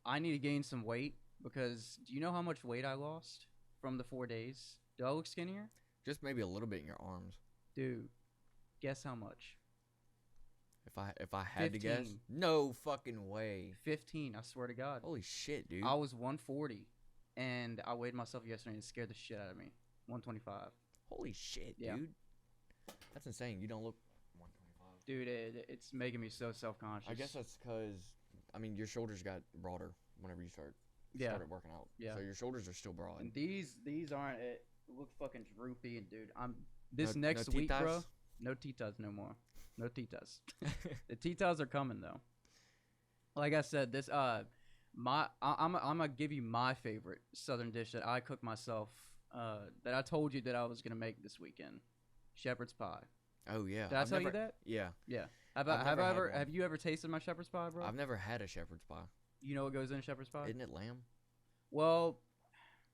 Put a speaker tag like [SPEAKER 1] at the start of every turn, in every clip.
[SPEAKER 1] I need to gain some weight because do you know how much weight I lost from the 4 days? Do I look skinnier?
[SPEAKER 2] Just maybe a little bit in your arms.
[SPEAKER 1] Dude, guess how much?
[SPEAKER 2] If I had to guess,
[SPEAKER 1] 15.
[SPEAKER 2] no fucking way.
[SPEAKER 1] 15, I swear to God.
[SPEAKER 2] Holy shit, dude.
[SPEAKER 1] I was 140, and I weighed myself yesterday and it scared the shit out of me. 125.
[SPEAKER 2] Holy shit,
[SPEAKER 1] Yeah.
[SPEAKER 2] dude. That's insane. You don't look 125.
[SPEAKER 1] Dude, it's making me so self-conscious.
[SPEAKER 2] I guess that's because, I mean, your shoulders got broader whenever you started working out.
[SPEAKER 1] Yeah.
[SPEAKER 2] So your shoulders are still broad.
[SPEAKER 1] And these aren't it. Look fucking droopy, and dude, this
[SPEAKER 2] No
[SPEAKER 1] next week,
[SPEAKER 2] titas?
[SPEAKER 1] bro. No titas no more. No titas. The titas are coming though. Like I said, this I'm gonna give you my favorite southern dish that I cook myself. That I told you that I was gonna make this weekend. Shepherd's pie.
[SPEAKER 2] Oh yeah.
[SPEAKER 1] Did I tell you that?
[SPEAKER 2] Yeah.
[SPEAKER 1] Yeah.
[SPEAKER 2] I've
[SPEAKER 1] Have you ever tasted my shepherd's pie, bro?
[SPEAKER 2] I've never had a shepherd's pie.
[SPEAKER 1] You know what goes in a shepherd's pie?
[SPEAKER 2] Isn't it lamb?
[SPEAKER 1] Well,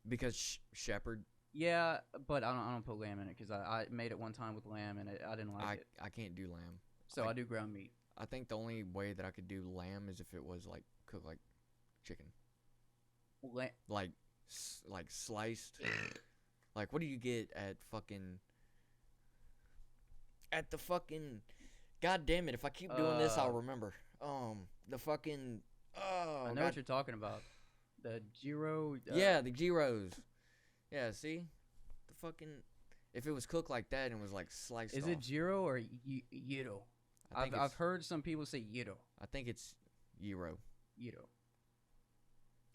[SPEAKER 2] Because shepherd.
[SPEAKER 1] yeah, but I don't put lamb in it because I made it one time with lamb and I didn't like it.
[SPEAKER 2] I can't do lamb.
[SPEAKER 1] So I do ground meat.
[SPEAKER 2] I think the only way that I could do lamb is if it was like cooked like chicken. Like sliced. Like what do you get at fucking the fucking God damn it, if I keep doing this I'll remember. The fucking
[SPEAKER 1] I know what you're talking about. The gyro.
[SPEAKER 2] Yeah, the gyros. Yeah, see? The fucking if it was cooked like that and was like sliced
[SPEAKER 1] Is
[SPEAKER 2] off.
[SPEAKER 1] it gyro or gyro? I've heard some people say gyro.
[SPEAKER 2] I think it's gyro.
[SPEAKER 1] Gyro.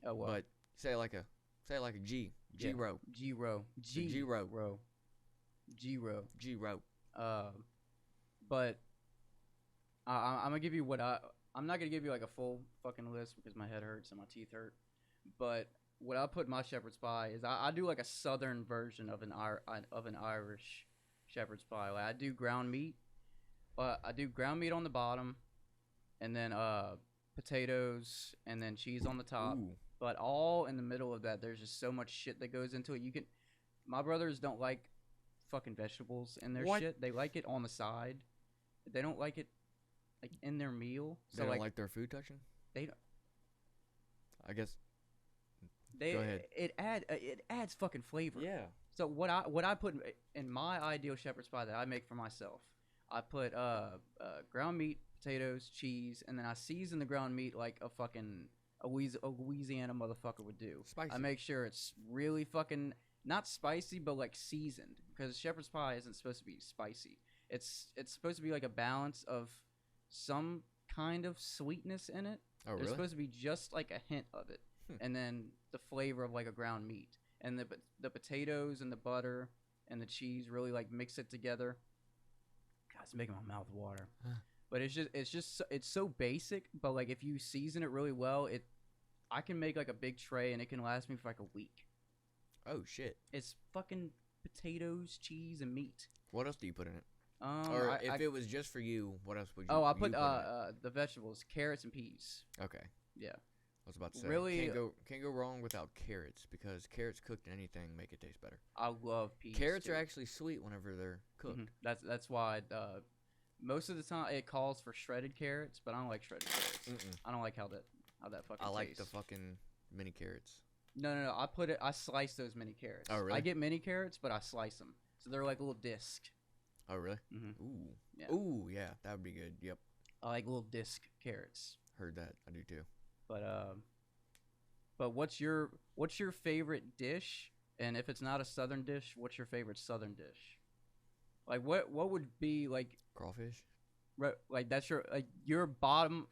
[SPEAKER 1] Oh well.
[SPEAKER 2] But say it like a G. Gyro.
[SPEAKER 1] Gyro.
[SPEAKER 2] Gyro.
[SPEAKER 1] Gyro.
[SPEAKER 2] Gyro.
[SPEAKER 1] But I'm gonna give you what I'm not gonna give you like a full fucking list because my head hurts and my teeth hurt. But what I put in my shepherd's pie is I do like a southern version of an Irish shepherd's pie. Like I do ground meat. I do ground meat on the bottom, and then potatoes, and then cheese on the top.
[SPEAKER 2] Ooh.
[SPEAKER 1] But all in the middle of that, there's just so much shit that goes into it. My brothers don't like fucking vegetables in their shit. They like it on the side. They don't like it like in their meal. So
[SPEAKER 2] They don't like their food touching?
[SPEAKER 1] They don't.
[SPEAKER 2] I guess.
[SPEAKER 1] Go
[SPEAKER 2] ahead.
[SPEAKER 1] It adds fucking flavor.
[SPEAKER 2] Yeah.
[SPEAKER 1] So what I put in my ideal shepherd's pie that I make for myself, I put ground meat, potatoes, cheese, and then I season the ground meat like a Louisiana motherfucker would do.
[SPEAKER 2] Spicy.
[SPEAKER 1] I make sure it's really fucking not spicy, but like seasoned, because shepherd's pie isn't supposed to be spicy. It's supposed to be like a balance of some kind of sweetness in it.
[SPEAKER 2] Oh, really?
[SPEAKER 1] It's supposed to be just like a hint of it, and then the flavor of like a ground meat, and the potatoes and the butter and the cheese really like mix it together. God, it's making my mouth water. But it's so basic. But like if you season it really well, I can make like a big tray and it can last me for like a week.
[SPEAKER 2] Oh shit.
[SPEAKER 1] It's fucking potatoes, cheese, and meat.
[SPEAKER 2] What else do you put in it?
[SPEAKER 1] Or
[SPEAKER 2] if it was just for you, what else would you?
[SPEAKER 1] Oh, I
[SPEAKER 2] you
[SPEAKER 1] put
[SPEAKER 2] in it?
[SPEAKER 1] the vegetables, carrots and peas.
[SPEAKER 2] Okay.
[SPEAKER 1] Yeah.
[SPEAKER 2] I was about to say.
[SPEAKER 1] Really,
[SPEAKER 2] can't go wrong without carrots because carrots cooked in anything make it taste better.
[SPEAKER 1] I love peas.
[SPEAKER 2] Carrots
[SPEAKER 1] too.
[SPEAKER 2] are actually sweet whenever they're cooked.
[SPEAKER 1] That's why most of the time it calls for shredded carrots, but I don't like shredded carrots. I don't like how that fucking
[SPEAKER 2] I like
[SPEAKER 1] tastes.
[SPEAKER 2] the fucking mini carrots.
[SPEAKER 1] No. I slice those mini carrots.
[SPEAKER 2] Oh, really?
[SPEAKER 1] I get mini carrots, but I slice them, so they're like a little disc.
[SPEAKER 2] Oh, really? Ooh. Yeah. Ooh, yeah, that would be good. Yep.
[SPEAKER 1] I like little disc carrots.
[SPEAKER 2] Heard that. I do too.
[SPEAKER 1] But what's your favorite dish? And if it's not a southern dish, what's your favorite southern dish? Like what would be like
[SPEAKER 2] crawfish?
[SPEAKER 1] Like that's your bottom.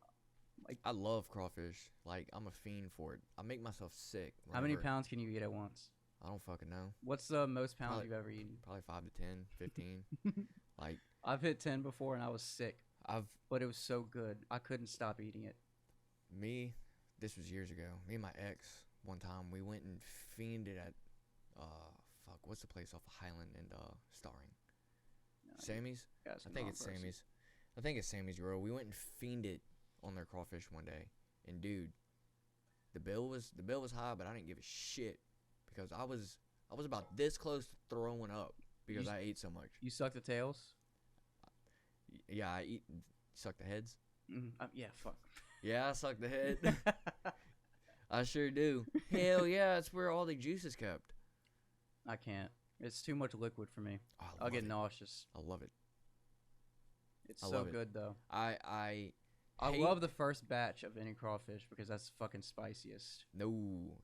[SPEAKER 1] Like
[SPEAKER 2] I love crawfish. Like I'm a fiend for it. I make myself sick.
[SPEAKER 1] How many pounds can you eat at once?
[SPEAKER 2] I don't fucking know.
[SPEAKER 1] What's the most pounds you've ever eaten?
[SPEAKER 2] Probably 5 to 10, 15. Like
[SPEAKER 1] I've hit 10 before and I was sick. But it was so good. I couldn't stop eating it.
[SPEAKER 2] This was years ago. Me and my ex, one time, we went and fiended at, what's the place off of Highland and Starring? Sammy's? I think it's Sammy's. I think it's Sammy's Grill. We went and fiended on their crawfish one day, and dude, the bill was high, but I didn't give a shit because I was about this close to throwing up because I ate so much.
[SPEAKER 1] You suck the tails?
[SPEAKER 2] Yeah, I suck the heads.
[SPEAKER 1] Yeah, fuck.
[SPEAKER 2] Yeah, I suck the head. I sure do. Hell yeah, that's where all the juice is kept.
[SPEAKER 1] I can't. It's too much liquid for me.
[SPEAKER 2] Oh,
[SPEAKER 1] I'll get nauseous.
[SPEAKER 2] I love it.
[SPEAKER 1] It's so good though.
[SPEAKER 2] I
[SPEAKER 1] love the first batch of any crawfish because that's fucking spiciest.
[SPEAKER 2] No.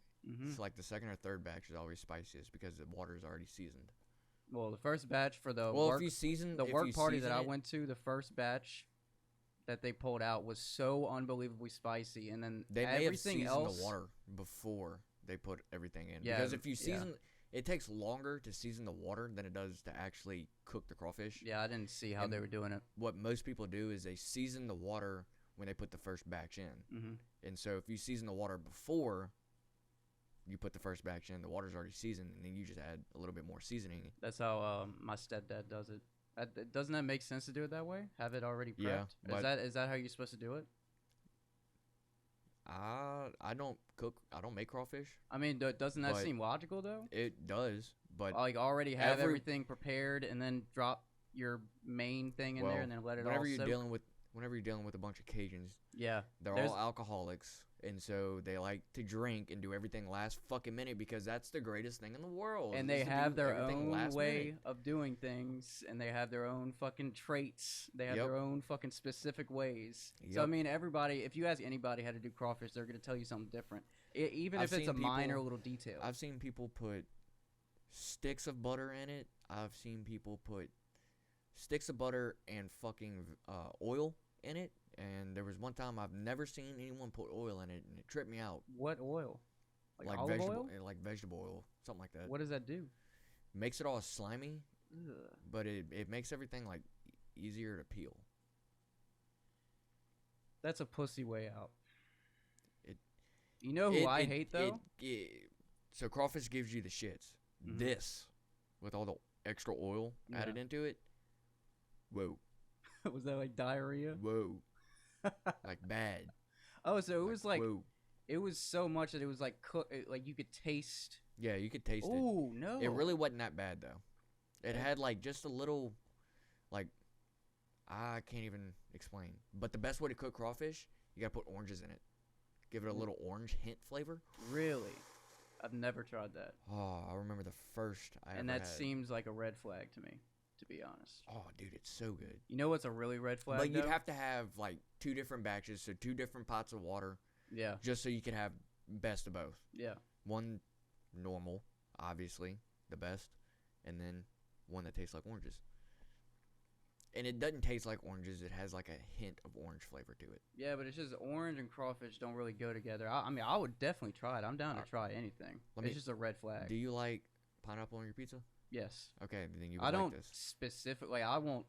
[SPEAKER 2] It's like the second or third batch is always spiciest because the water is already seasoned.
[SPEAKER 1] Well, the first batch for the
[SPEAKER 2] if you season
[SPEAKER 1] the work party that I went to, the first batch that they pulled out was so unbelievably spicy, and then
[SPEAKER 2] they may
[SPEAKER 1] everything
[SPEAKER 2] have seasoned
[SPEAKER 1] else
[SPEAKER 2] the water before they put everything in.
[SPEAKER 1] Yeah,
[SPEAKER 2] because if you season, it takes longer to season the water than it does to actually cook the crawfish.
[SPEAKER 1] Yeah, I didn't see how they were doing it.
[SPEAKER 2] What most people do is they season the water when they put the first batch in, and so if you season the water before you put the first batch in, the water's already seasoned, and then you just add a little bit more seasoning.
[SPEAKER 1] That's how my stepdad does it. Doesn't that make sense to do it that way? Have it already prepped?
[SPEAKER 2] Yeah,
[SPEAKER 1] is that how you're supposed to do it?
[SPEAKER 2] I don't cook. I don't make crawfish.
[SPEAKER 1] I mean, doesn't that seem logical though?
[SPEAKER 2] It does, but
[SPEAKER 1] like already have everything prepared and then drop your main thing in there and then let it all soak?
[SPEAKER 2] Whenever you're dealing with a bunch of Cajuns,
[SPEAKER 1] yeah,
[SPEAKER 2] they're all alcoholics, and so they like to drink and do everything last fucking minute because that's the greatest thing in the world.
[SPEAKER 1] And they have their own way of doing things, and they have their own fucking traits. They have their own fucking specific ways. So I mean, everybody, if you ask anybody how to do crawfish, they're gonna tell you something different, even if it's a minor little detail.
[SPEAKER 2] I've seen people put sticks of butter in it. I've seen people put sticks of butter and fucking oil in it, and there was one time I've never seen anyone put oil in it, and it tripped me out.
[SPEAKER 1] What oil? Like olive
[SPEAKER 2] vegetable
[SPEAKER 1] oil?
[SPEAKER 2] Like vegetable oil, something like that.
[SPEAKER 1] What does that do?
[SPEAKER 2] Makes it all slimy. Ugh. But it makes everything like easier to peel.
[SPEAKER 1] That's a pussy way out. You know who I hate though?
[SPEAKER 2] So crawfish gives you the shits. This, with all the extra oil added into it. Whoa.
[SPEAKER 1] Was that like diarrhea?
[SPEAKER 2] Whoa. Like bad.
[SPEAKER 1] Oh, so it was like whoa. It was so much that it was like like you could taste.
[SPEAKER 2] Yeah, you could taste it.
[SPEAKER 1] Oh, no.
[SPEAKER 2] It really wasn't that bad though. It had like just a little like I can't even explain. But the best way to cook crawfish, you got to put oranges in it. Give it a little orange hint flavor.
[SPEAKER 1] Really? I've never tried that.
[SPEAKER 2] Oh, I remember the first I ever had.
[SPEAKER 1] And that seems like a red flag to me, to be honest.
[SPEAKER 2] Oh, dude, it's so good.
[SPEAKER 1] You know what's a really red flag?
[SPEAKER 2] But you'd have to have like 2 different batches, so 2 different pots of water.
[SPEAKER 1] Yeah.
[SPEAKER 2] Just so you could have best of both.
[SPEAKER 1] Yeah.
[SPEAKER 2] One normal, obviously, the best, and then one that tastes like oranges. And it doesn't taste like oranges. It has like a hint of orange flavor to it.
[SPEAKER 1] Yeah, but it's just orange and crawfish don't really go together. I mean, I would definitely try it. I'm down to try anything. It's just a red flag.
[SPEAKER 2] Do you like pineapple on your pizza?
[SPEAKER 1] Yes.
[SPEAKER 2] Okay, then you would like this.
[SPEAKER 1] Specifically, I won't